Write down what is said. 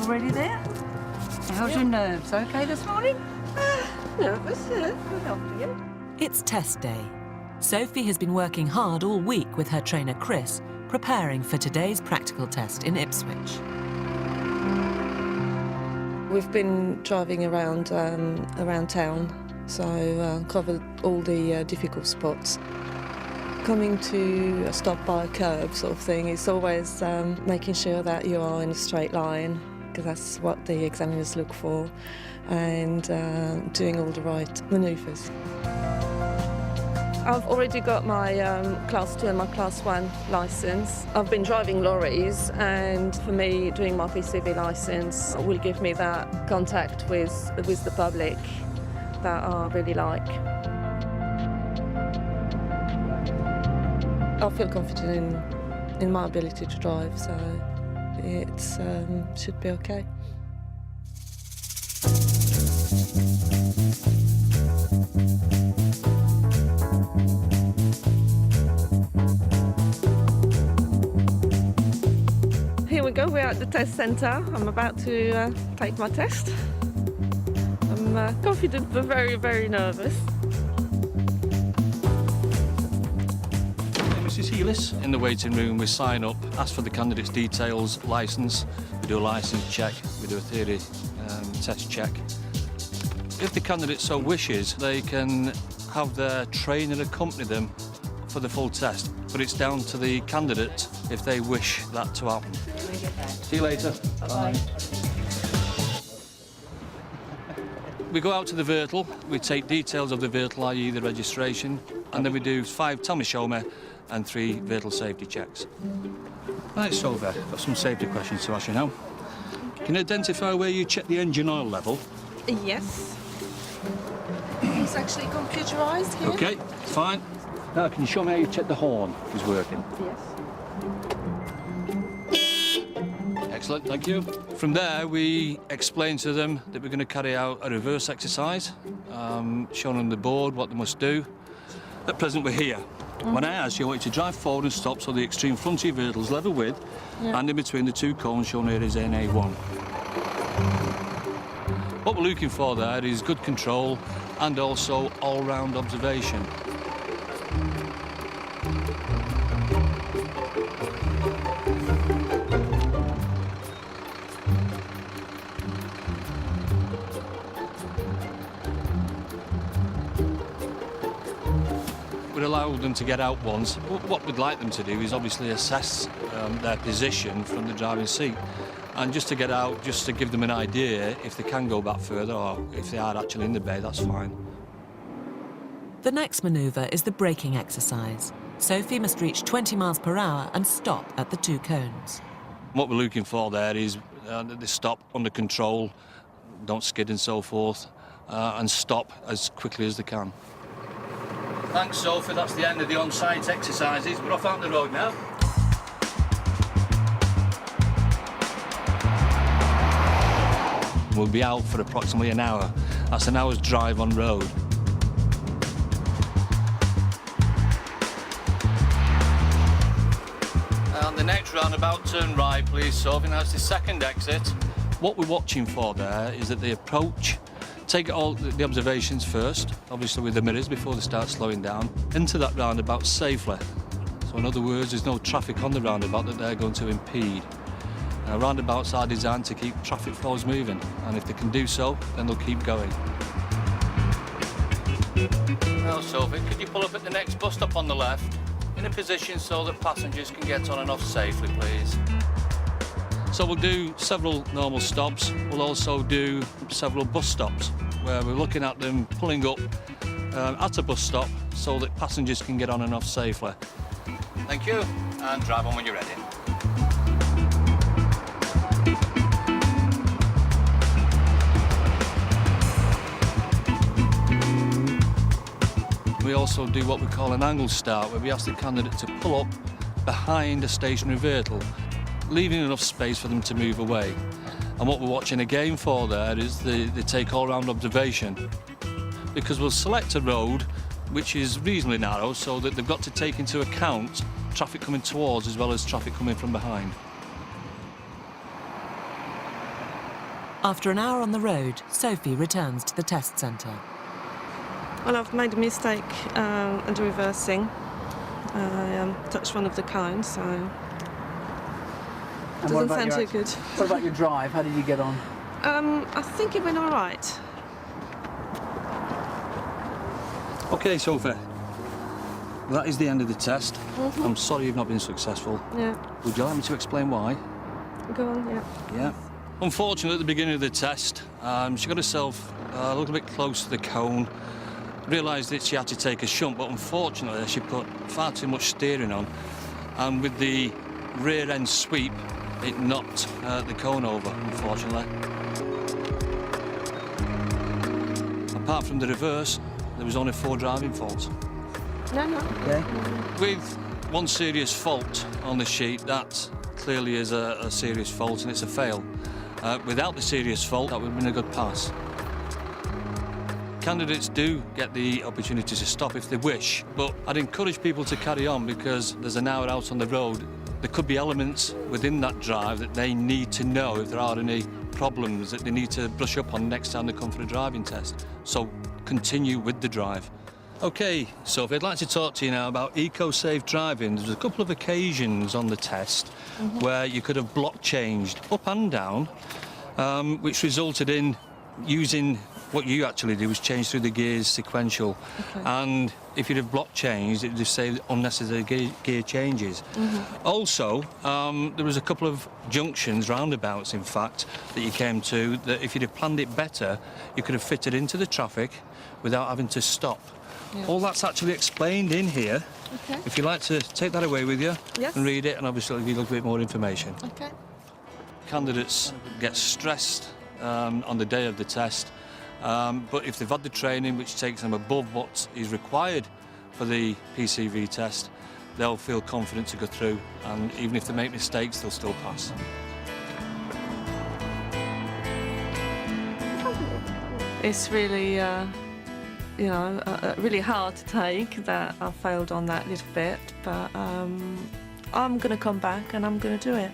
already there? How's your nerves? Okay this morning? Nervous, yeah. Good after you. It's test day. Sophie has been working hard all week with her trainer Chris, preparing for today's practical test in Ipswich. We've been driving around town, so covered all the difficult spots. Coming to a stop by a curb sort of thing, it's always making sure that you are in a straight line, because that's what the examiners look for, and doing all the right manoeuvres. I've already got my Class 2 and my Class 1 licence. I've been driving lorries, and for me, doing my PCV licence will give me that contact with the public that I really like. I feel confident in my ability to drive, so it should be okay. Here we go, we're at the test centre. I'm about to take my test. I'm confident but very, very nervous. Mrs. Healis. In the waiting room, we sign up, ask for the candidate's details, licence, we do a licence check, we do a theory test check. If the candidate so wishes, they can have their trainer accompany them for the full test, but it's down to the candidate if they wish that to happen. See you later. Bye. We go out to the Virtual, we take details of the Virtual, i.e. the registration, and then we do 5 tell me, show me, and 3 Virtual safety checks. Right, Sophie, I've got some safety questions to ask you now. Can you identify where you check the engine oil level? Yes. It's actually computerised here. OK, fine. Now, can you show me how you check the horn is working? Yes. Excellent, thank you. From there, we explain to them that we're going to carry out a reverse exercise, showing them the board what they must do. At present, we're here. When I ask you, I want you to drive forward and stop so the extreme front of your vehicle is level with, and in between the 2 cones shown here is NA1. What we're looking for there is good control and also all-round observation. We'd allow them to get out once. What we'd like them to do is obviously assess their position from the driving seat, and just to get out, just to give them an idea if they can go back further or if they are actually in the bay, that's fine. The next manoeuvre is the braking exercise. Sophie must reach 20 miles per hour and stop at the 2 cones. What we're looking for there is that they stop under control, don't skid and so forth, and stop as quickly as they can. Thanks, Sophie. That's the end of the on-site exercises. We're off out the road now. We'll be out for approximately an hour. That's an hour's drive on road. And the next roundabout, turn right, please, Sophie. Now it's the second exit. What we're watching for there is that they approach, take all the observations first, obviously with the mirrors before they start slowing down, into that roundabout safely. So in other words, there's no traffic on the roundabout that they're going to impede. Roundabouts are designed to keep traffic flows moving, and if they can do so, then they'll keep going. Now, Sophie, could you pull up at the next bus stop on the left, in a position so that passengers can get on and off safely, please? So we'll do several normal stops. We'll also do several bus stops, where we're looking at them pulling up at a bus stop so that passengers can get on and off safely. Thank you, and drive on when you're ready. We also do what we call an angle start, where we ask the candidate to pull up behind a stationary vehicle, leaving enough space for them to move away. And what we're watching again for there is the take all-round observation, because we'll select a road which is reasonably narrow so that they've got to take into account traffic coming towards as well as traffic coming from behind. After an hour on the road, Sophie returns to the test centre. Well, I've made a mistake under reversing. I touched one of the cones, so And doesn't sound too good. What about your drive? How did you get on? I think it went all right. OK, Sophie. That is the end of the test. I'm sorry you've not been successful. Yeah, Would you like me to explain why? go on, yeah. Yeah. Unfortunately, at the beginning of the test, she got herself a little bit close to the cone, realised that she had to take a shunt, but unfortunately she put far too much steering on, and with the rear end sweep, it knocked the cone over, unfortunately. Apart from the reverse, there was only 4 driving faults. No. Okay. With one serious fault on the sheet, that clearly is a serious fault and it's a fail. Without the serious fault, that would have been a good pass. Candidates do get the opportunity to stop if they wish, but I'd encourage people to carry on because there's an hour out on the road. There could be elements within that drive that they need to know if there are any problems that they need to brush up on next time they come for a driving test. So continue with the drive. OK, Sophie, I'd like to talk to you now about eco-safe driving. There's a couple of occasions on the test where you could have block changed up and down, which resulted in using what you actually did was change through the gears sequential. Okay. And if you'd have block changed, it would just say unnecessary gear changes. Also, there was a couple of junctions, roundabouts in fact, that you came to that if you'd have planned it better, you could have fitted into the traffic without having to stop. Yeah. All that's actually explained in here. Okay. If you'd like to take that away with you Yes. and read it, and obviously give you a little bit more information. Okay. Candidates get stressed on the day of the test, but if they've had the training which takes them above what is required for the PCV test, they'll feel confident to go through, and even if they make mistakes, they'll still pass. It's really, really hard to take that I failed on that little bit, but I'm going to come back and I'm going to do it.